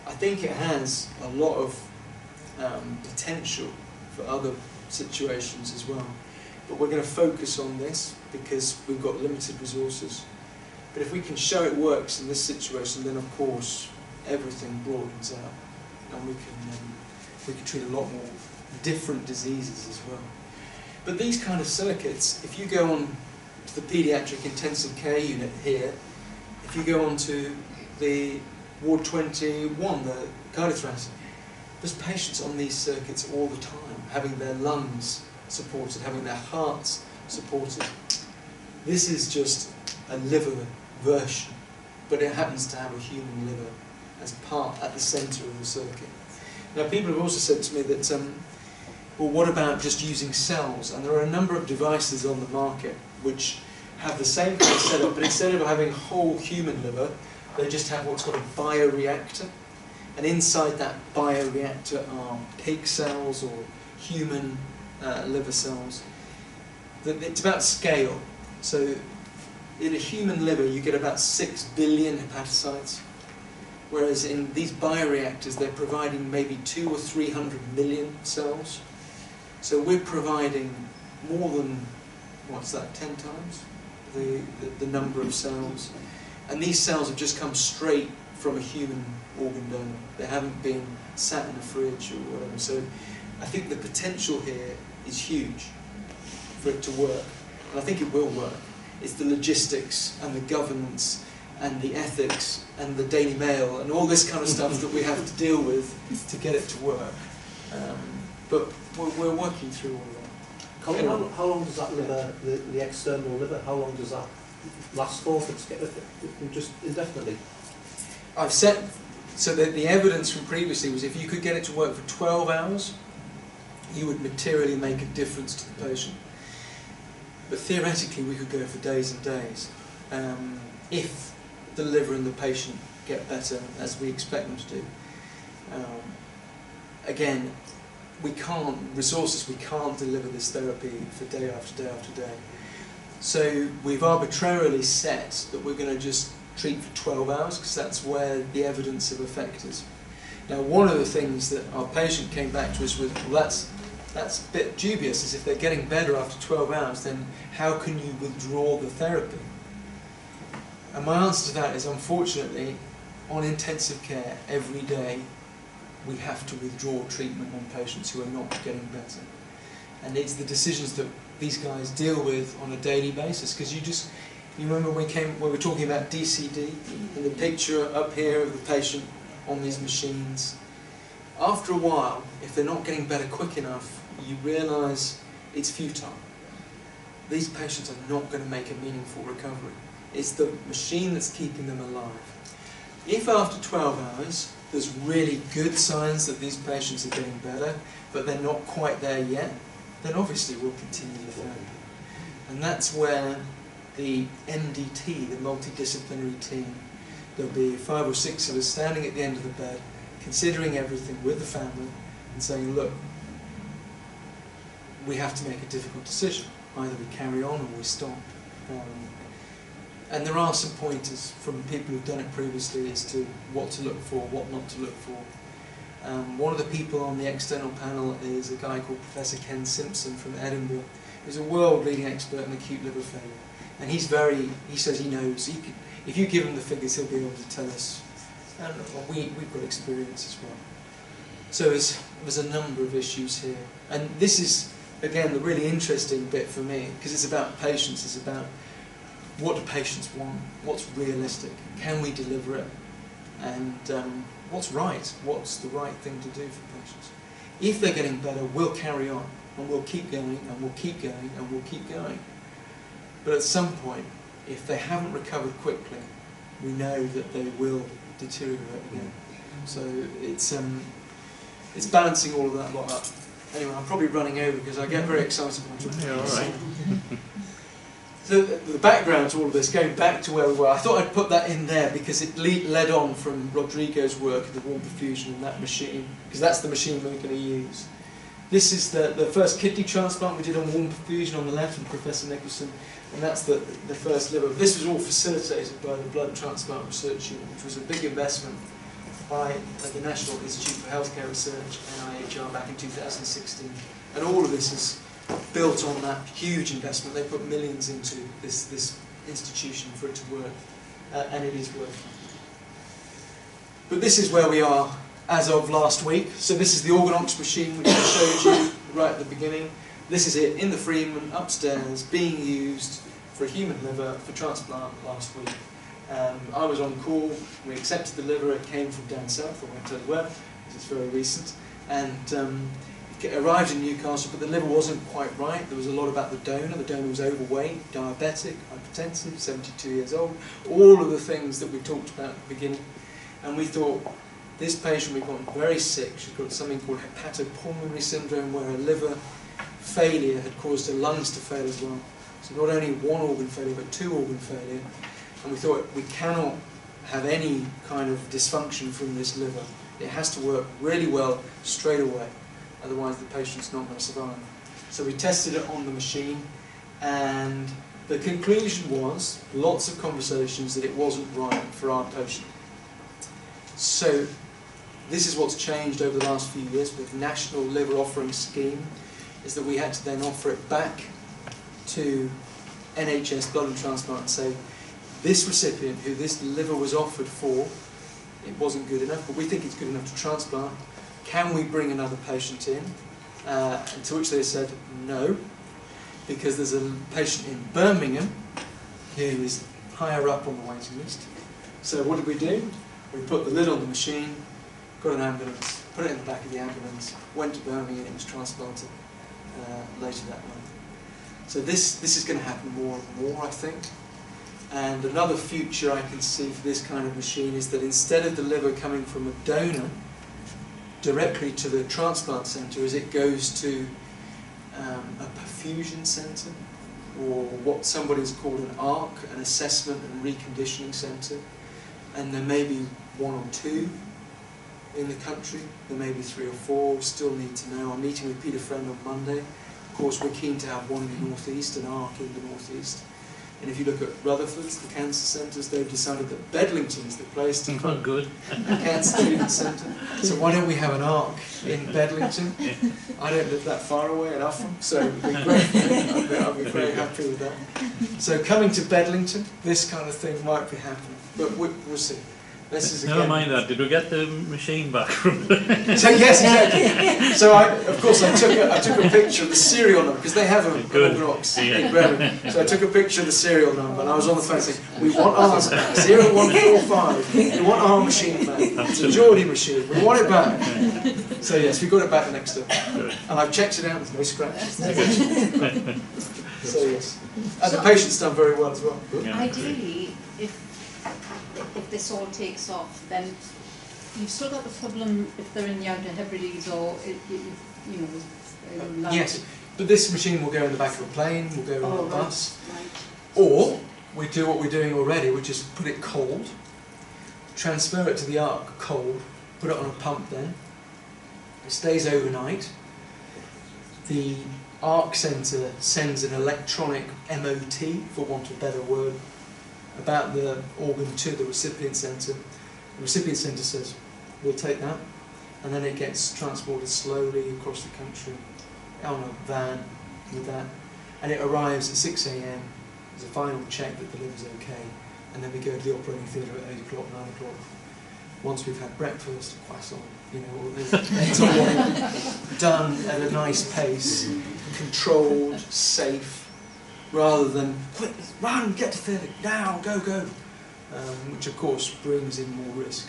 I think it has a lot of potential for other situations as well, but we're going to focus on this because we've got limited resources. But if we can show it works in this situation, then of course everything broadens out, and we can treat a lot more different diseases as well. But these kind of circuits, if you go on to the paediatric intensive care unit here, if you go on to the Ward 21, the cardiothoracic, there's patients on these circuits all the time, having their lungs supported, having their hearts supported. This is just a liver version, but it happens to have a human liver as part at the centre of the circuit. Now, people have also said to me that, well, what about just using cells? And there are a number of devices on the market which have the same kind of setup, but instead of having whole human liver, they just have what's called a bioreactor. And inside that bioreactor are pig cells or human liver cells. It's about scale. So in a human liver, you get about 6 billion hepatocytes, whereas in these bioreactors, they're providing maybe 200 or 300 million cells. So we're providing more than, what's that, 10 times the number of cells. And these cells have just come straight from a human organ donor. They haven't been sat in a fridge or whatever. So I think the potential here is huge for it to work. And I think it will work. It's the logistics and the governance and the ethics and the Daily Mail and all this kind of stuff that we have to deal with to get it to work. But we're working through all of that. Colin, how long does that liver, the external liver, how long does that last for? Just indefinitely? I've said, so that the evidence from previously was if you could get it to work for 12 hours, you would materially make a difference to the patient. But theoretically, we could go for days and days if the liver and the patient get better as we expect them to do. Again, we can't deliver this therapy for day after day after day. So we've arbitrarily set that we're going to just treat for 12 hours because that's where the evidence of effect is. Now, one of the things that our patient came back to us with, well, that's a bit dubious, is if they're getting better after 12 hours, then how can you withdraw the therapy? And my answer to that is, unfortunately, on intensive care, every day, we have to withdraw treatment on patients who are not getting better. And it's the decisions that these guys deal with on a daily basis, because you remember when we were talking about DCD, and the picture up here of the patient on these machines. After a while, if they're not getting better quick enough, you realise it's futile. These patients are not going to make a meaningful recovery. It's the machine that's keeping them alive. If after 12 hours, there's really good signs that these patients are getting better, but they're not quite there yet, then obviously we'll continue the therapy. And that's where the MDT, the multidisciplinary team, there'll be 5 or 6 of us standing at the end of the bed, considering everything with the family, and saying, look, we have to make a difficult decision. Either we carry on or we stop. And there are some pointers from people who've done it previously as to what to look for, what not to look for. One of the people on the external panel is a guy called Professor Ken Simpson from Edinburgh, who's a world-leading expert in acute liver failure. And he says he knows. If you give him the figures, he'll be able to tell us. And we've got experience as well. So there's a number of issues here. And this is, again, the really interesting bit for me, because it's about patients, it's about what do patients want, what's realistic, can we deliver it, and what's right, what's the right thing to do for patients. If they're getting better, we'll carry on, and we'll keep going, and we'll keep going, and we'll keep going. But at some point, if they haven't recovered quickly, we know that they will deteriorate again. So it's balancing all of that lot up. Anyway, I'm probably running over because I get very excited when I'm talking about this. the background to all of this, going back to where we were, I thought I'd put that in there because it led on from Rodrigo's work in the warm perfusion and that machine, because that's the machine we're going to use. This is the first kidney transplant we did on warm perfusion on the left from Professor Nicholson, and that's the first liver. This was all facilitated by the Blood Transplant Research Unit, which was a big investment by the National Institute for Healthcare Research, NIHR, back in 2016. And all of this is built on that huge investment. They put millions into this institution for it to work, and it is working. But this is where we are as of last week. So this is the OrganOx machine which I showed you right at the beginning. This is it in the Freeman upstairs being used for a human liver for transplant last week. I was on call, we accepted the liver, it came from down south, I won't tell you where, because it's very recent, and it arrived in Newcastle, but the liver wasn't quite right. There was a lot about the donor was overweight, diabetic, hypertensive, 72 years old, all of the things that we talked about at the beginning, and we thought, this patient, we've gotten very sick, she's got something called hepatopulmonary syndrome, where a liver failure had caused her lungs to fail as well. So not only one organ failure, but two organ failure. And we thought, we cannot have any kind of dysfunction from this liver. It has to work really well straight away, otherwise the patient's not going to survive. So we tested it on the machine, and the conclusion was, lots of conversations, that it wasn't right for our patient. So this is what's changed over the last few years with the National Liver Offering Scheme, is that we had to then offer it back to NHS Blood and Transplant and say, this recipient who this liver was offered for, it wasn't good enough, but we think it's good enough to transplant. Can we bring another patient in? And to which they said no, because there's a patient in Birmingham who is higher up on the waiting list. So what did we do? We put the lid on the machine, got an ambulance, put it in the back of the ambulance, went to Birmingham, and it was transplanted later that month. So this is going to happen more and more, I think. And another future I can see for this kind of machine is that instead of the liver coming from a donor directly to the transplant centre, as it goes to a perfusion centre, or what somebody's called an ARC, an assessment and reconditioning centre, and there may be one or two in the country, there may be 3 or 4, we still need to know. I'm meeting with Peter Friend on Monday. Of course, we're keen to have one in the northeast, an ARC in the northeast. And if you look at Rutherford's, the cancer centres, they've decided that Bedlington's the place to put good. a cancer treatment centre. So why don't we have an ARC in Bedlington? I don't live that far away in Uffram, so it would be great. I'd be very happy with that. So coming to Bedlington, this kind of thing might be happening, but we'll see. This is Never mind that. Did we get the machine back from? So yes, exactly. So of course I took a picture of the serial number, because they have a OrganOx in Birmingham. So I took a picture of the serial number, and I was on the phone saying, "We want ours back. 0145. We want our machine back. It's a Geordie machine. We want it back." So yes, we got it back the next day, and I've checked it out. There's no scratches. So yes, and the patient's done very well as well. Ideally, if this all takes off, then you've still got the problem if they're in the Outer Hebrides or, land. Yes, but this machine will go in the back of a plane, will go on a bus, Right. or we do what we're doing already, which is put it cold, transfer it to the ARC cold, put it on a pump then, it stays overnight, the ARC centre sends an electronic MOT, for want of a better word, about the organ to the recipient centre. The recipient centre says, we'll take that, and then it gets transported slowly across the country on a van with that, and it arrives at 6 AM. There's a final check that the liver's okay, and then we go to the operating theatre at 8 o'clock, 9 o'clock. Once we've had breakfast, croissant, all this, it's all done at a nice pace, controlled, safe, rather than, quick, run, get to theatre, now, go, which of course brings in more risk.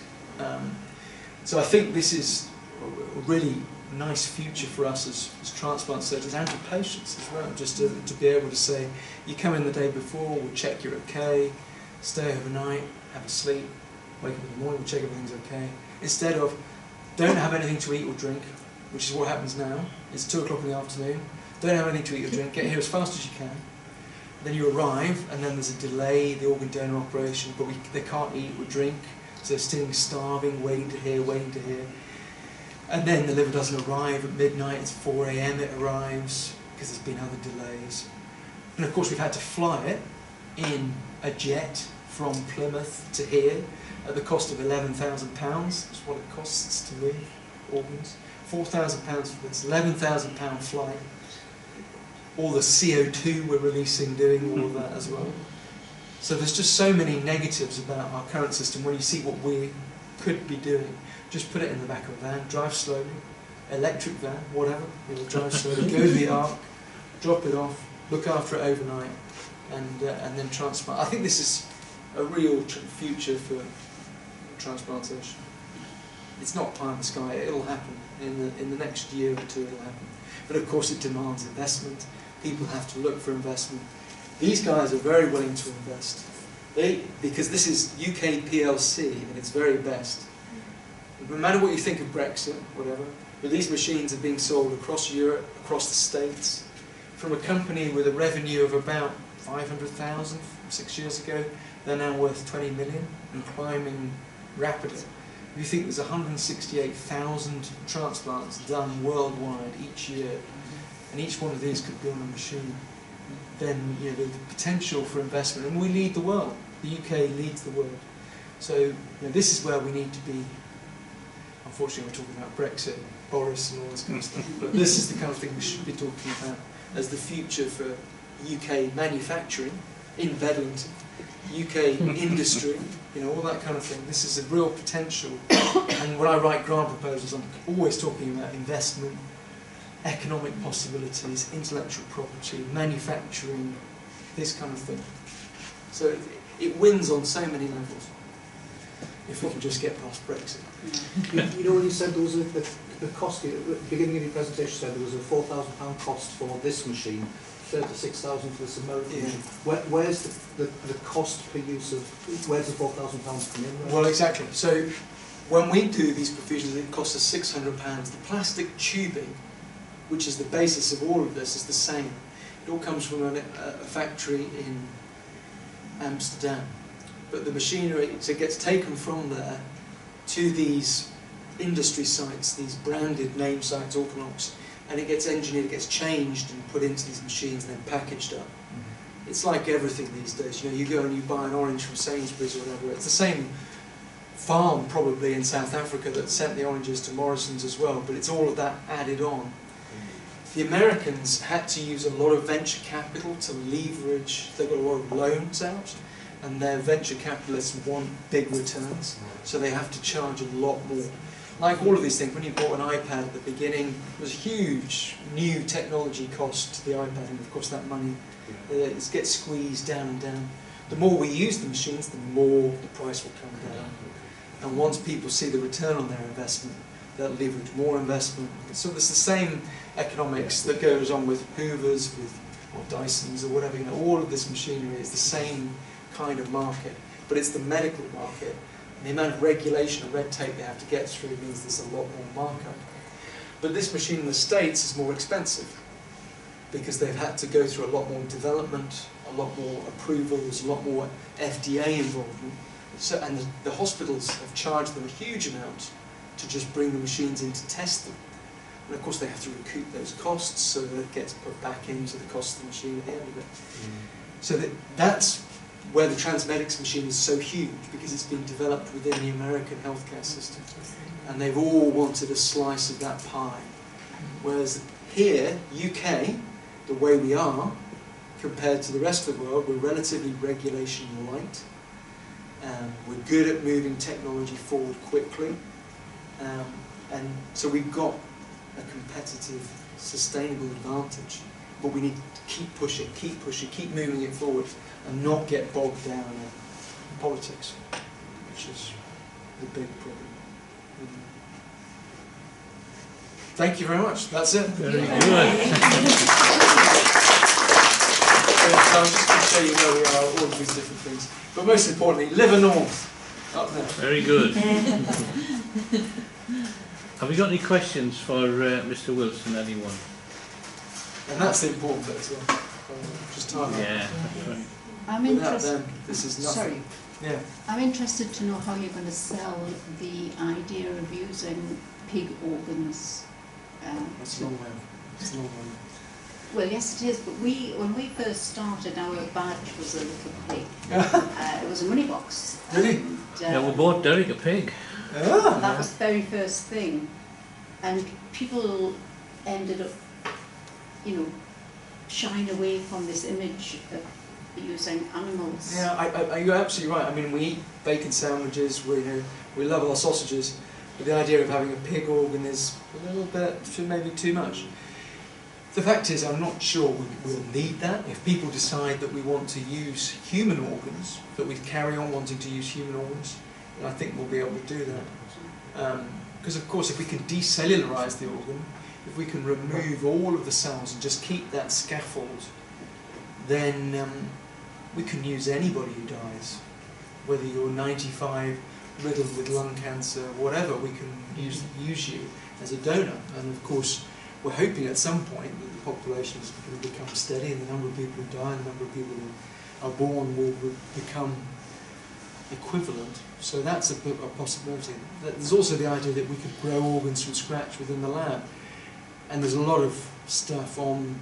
So I think this is a really nice future for us as transplant surgeons and for patients as well, just to be able to say, you come in the day before, we'll check you're okay, stay overnight, have a sleep, wake up in the morning, we'll check everything's okay, instead of, don't have anything to eat or drink, which is what happens now. It's 2 o'clock in the afternoon, don't have anything to eat or drink, get here as fast as you can, then you arrive, and then there's a delay, the organ donor operation, but they can't eat or drink, so they're sitting starving, waiting to hear. And then the liver doesn't arrive at midnight, it's 4 AM it arrives, because there's been other delays. And of course we've had to fly it in a jet from Plymouth to here at the cost of £11,000. That's what it costs to move organs. £4,000 for this, £11,000 flight. All the CO2 we're releasing, doing all of that as well. So there's just so many negatives about our current system. When you see what we could be doing, just put it in the back of a van, drive slowly, electric van, whatever, drive slowly, go to the Ark, drop it off, look after it overnight, and then transplant. I think this is a real future for transplantation. It's not pie in the sky, it'll happen. In the next year or two it'll happen. But of course it demands investment. People have to look for investment. These guys are very willing to invest. Because this is UK PLC at its very best. No matter what you think of Brexit, whatever, but these machines are being sold across Europe, across the States, from a company with a revenue of about 500,000 6 years ago. They're now worth 20 million and climbing rapidly. If you think there's 168,000 transplants done worldwide each year, and each one of these could be on a machine, then the potential for investment, and we lead the world. The UK leads the world. So this is where we need to be. Unfortunately, we're talking about Brexit, Boris, and all this kind of stuff. But this is the kind of thing we should be talking about as the future for UK manufacturing in Bedlington, UK industry, all that kind of thing. This is a real potential. And when I write grant proposals, I'm always talking about investment, economic possibilities, intellectual property, manufacturing, this kind of thing. So it wins on so many levels, if we can just get past Brexit. When you said there was the cost, at the beginning of your presentation you said there was a £4,000 cost for this machine, 36,000 for this American machine. Where's the cost per use of, where's the £4,000 come in? Right? Well, exactly. So when we do these perfusions, it costs us £600. The plastic tubing, which is the basis of all of this, is the same. It all comes from a factory in Amsterdam. But the machinery, so it gets taken from there to these industry sites, these branded name sites, organox, and it gets engineered, it gets changed and put into these machines and then packaged up. It's like everything these days. You go and you buy an orange from Sainsbury's or whatever. It's the same farm probably in South Africa that sent the oranges to Morrison's as well, but it's all of that added on. The Americans had to use a lot of venture capital to leverage. They got a lot of loans out, and their venture capitalists want big returns, so they have to charge a lot more. Like all of these things, when you bought an iPad at the beginning, there was a huge new technology cost to the iPad, and of course that money gets squeezed down and down. The more we use the machines, the more the price will come down. And once people see the return on their investment, they'll leverage more investment. So there's the same economics that goes on with Hoovers, or Dysons, or whatever. All of this machinery is the same kind of market, but it's the medical market. And the amount of regulation and red tape they have to get through means there's a lot more markup. But this machine in the States is more expensive because they've had to go through a lot more development, a lot more approvals, a lot more FDA involvement. So, and the hospitals have charged them a huge amount to just bring the machines in to test them. And of course they have to recoup those costs, so that it gets put back into the cost of the machine at the end of it. So that's where the Transmedics machine is so huge, because it's been developed within the American healthcare system. And they've all wanted a slice of that pie. Whereas here, UK, the way we are, compared to the rest of the world, we're relatively regulation light. We're good at moving technology forward quickly. And so we've got a competitive, sustainable advantage. But we need to keep pushing, keep moving it forward, and not get bogged down in politics, which is the big problem. Thank you very much. That's it. Very good. So I'm just going to show you where we are, all of these different things. But most importantly, LIVErNORTH, up there. Very good. Have we got any questions for Mr Wilson, anyone? And that's the important bit as well. just target. Yeah, that's right. I'm Without interested. them, this is nothing. Sorry, Yeah. I'm interested to know how you're going to sell the idea of using pig organs. That's a long way. It's a long way. Well, yes, it is. But when we first started, our badge was a little pig. It was a money box. Really? And, Yeah, we bought Derek a pig. Ah. that was the very first thing, and people ended up, shying away from this image of using animals. Yeah, you're absolutely right. I mean, we eat bacon sandwiches, we love our sausages, but the idea of having a pig organ is a little bit, maybe too much. The fact is, I'm not sure we'll need that. If people decide that we want to use human organs, that we carry on wanting to use human organs, then I think we'll be able to do that. Because of course, if we can decellularize the organ, if we can remove all of the cells and just keep that scaffold, then we can use anybody who dies. Whether you're 95, riddled with lung cancer, whatever, we can use you as a donor. And of course, we're hoping at some point that the population is going to become steady and the number of people who die and the number of people who are born will become equivalent. So that's a possibility. There's also the idea that we could grow organs from scratch within the lab. And there's a lot of stuff on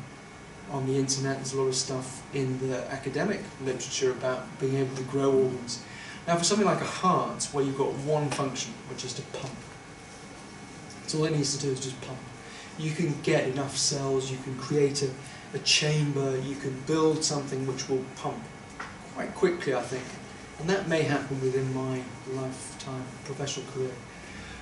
the internet, there's a lot of stuff in the academic literature about being able to grow organs. Now for something like a heart, where you've got one function, which is to pump, that's all it needs to do is just pump. You can get enough cells, you can create a chamber, you can build something which will pump quite quickly, I think. And that may happen within my lifetime professional career.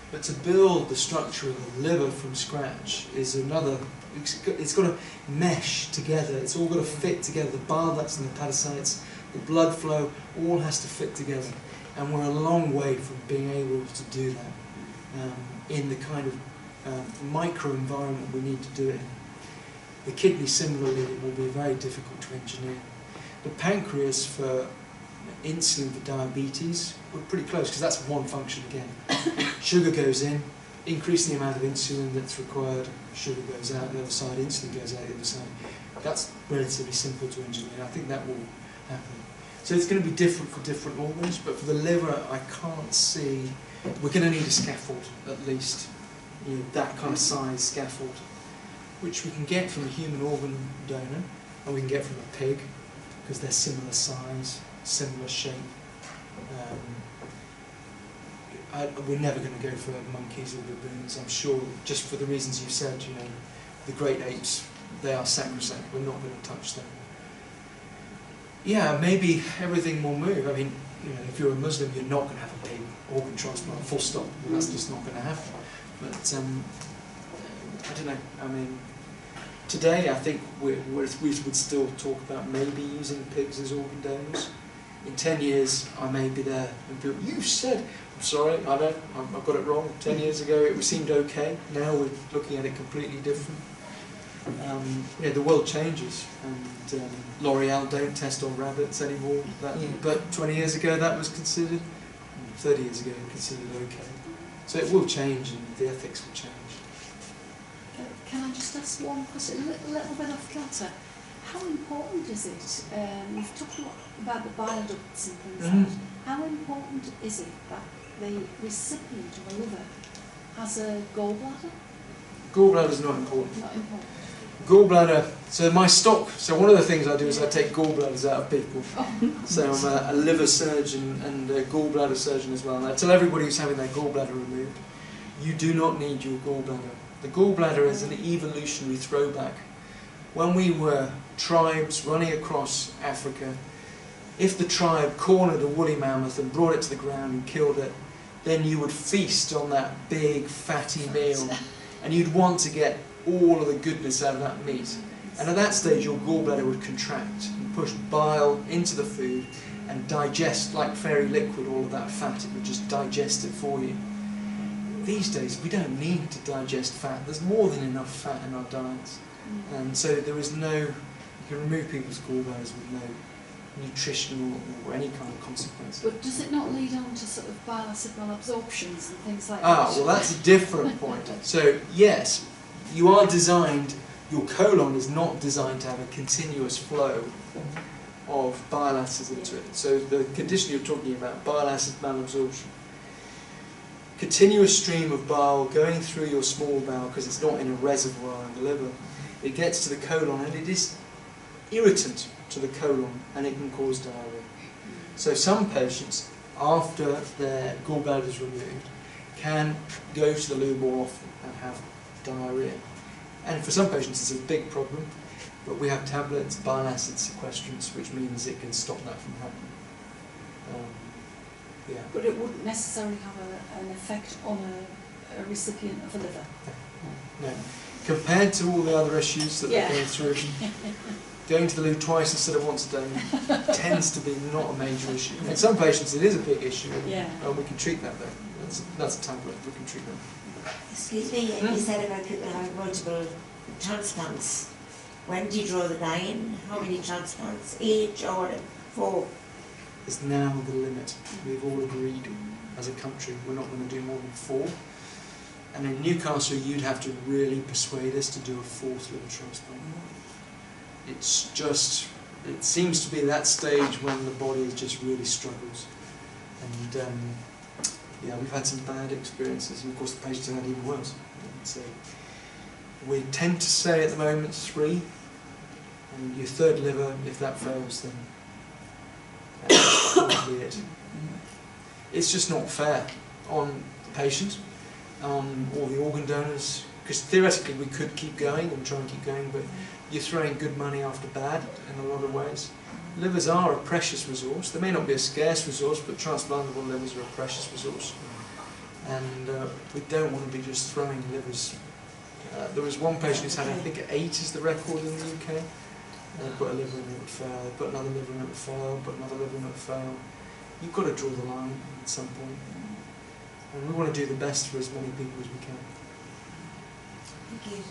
But to build the structure of the liver from scratch is another, it's got to mesh together, it's all got to fit together, the bile ducts and the hepatocytes, the blood flow, all has to fit together. And we're a long way from being able to do that in the kind of micro-environment we need to do it in. The kidney, similarly, will be very difficult to engineer. The pancreas for insulin for diabetes, we're pretty close because that's one function again. Sugar goes in, increasing the amount of insulin that's required, sugar goes out the other side, insulin goes out the other side. That's relatively simple to engineer. I think that will happen. So it's going to be different for different organs, but for the liver I can't see, we're going to need a scaffold at least, that kind of size scaffold, which we can get from a human organ donor, and we can get from a pig, because they're similar size, similar shape. We're never going to go for monkeys or baboons, I'm sure, just for the reasons you said, the great apes, they are sacrosanct, we're not going to touch them. Yeah, maybe everything will move. I mean, if you're a Muslim, you're not going to have a pig organ transplant, full stop. That's just not going to happen. But I don't know. I mean, today I think we would still talk about maybe using pigs as organ donors. In 10 years, I may be there and people, you said, I'm sorry, I know, I got it wrong. 10 years ago, it seemed okay. Now we're looking at it completely different. The world changes, and L'Oreal don't test on rabbits anymore. But 20 years ago, that was considered. 30 years ago, considered okay. So it will change, and the ethics will change. Can I just ask one question, a little bit off kilter? How important is it? We've talked a lot about the bile ducts and things like that. How important is it that the recipient of a liver has a gallbladder? Gallbladder is not important. Not important. Gallbladder, so one of the things I do is I take gallbladders out of people. So I'm a liver surgeon and a gallbladder surgeon as well. And I tell everybody who's having their gallbladder removed, you do not need your gallbladder. The gallbladder is an evolutionary throwback. When we were tribes running across Africa, if the tribe cornered a woolly mammoth and brought it to the ground and killed it, then you would feast on that big fatty meal and you'd want to get all of the goodness out of that meat. And at that stage your gallbladder would contract and push bile into the food and digest, like fairy liquid, all of that fat. It would just digest it for you. These days we don't need to digest fat. There's more than enough fat in our diets. And so there is you can remove people's gallbladders with no nutritional or any kind of consequence. But does it not lead on to sort of bile acid malabsorptions and things like that? Well that's a different point. So yes, you are designed your colon is not designed to have a continuous flow of bile acids into it. So the condition you're talking about, bile acid malabsorption, continuous stream of bile going through your small bowel because it's not in a reservoir in the liver. It gets to the colon and it is irritant to the colon and it can cause diarrhea. So some patients, after their gallbladder is removed, can go to the loo more often and have diarrhea. And for some patients it's a big problem, but we have tablets, bile acid sequestrants, which means it can stop that from happening. Yeah. But it wouldn't necessarily have an effect on a recipient of a liver. No. Compared to all the other issues that they're going through, going to the loo twice instead of once a day tends to be not a major issue. In some patients it is a big issue, and we can treat that though. That's a tablet, we can treat that. Excuse me, you said about people having multiple transplants. When do you draw the line? How many transplants? Each or 4? Is now the limit. We've all agreed as a country we're not going to do more than 4. And in Newcastle you'd have to really persuade us to do a 4th liver transplant. It's just, it seems to be that stage when the body just really struggles. And yeah, we've had some bad experiences, and of course the patients have had even worse. So we tend to say at the moment 3, and your 3rd liver, if that fails, then that's probably it. It's just not fair on the patient, on all the organ donors, because theoretically we could keep going and try and keep going, but you're throwing good money after bad in a lot of ways. Livers are a precious resource. They may not be a scarce resource, but transplantable livers are a precious resource. And we don't want to be just throwing livers. There was one patient who's had, I think 8 is the record in the UK. They put a liver in, it would fail. They put another liver in, it would fail. Put another liver in, it would fail. You've got to draw the line at some point. And we want to do the best for as many people as we can. Thank you.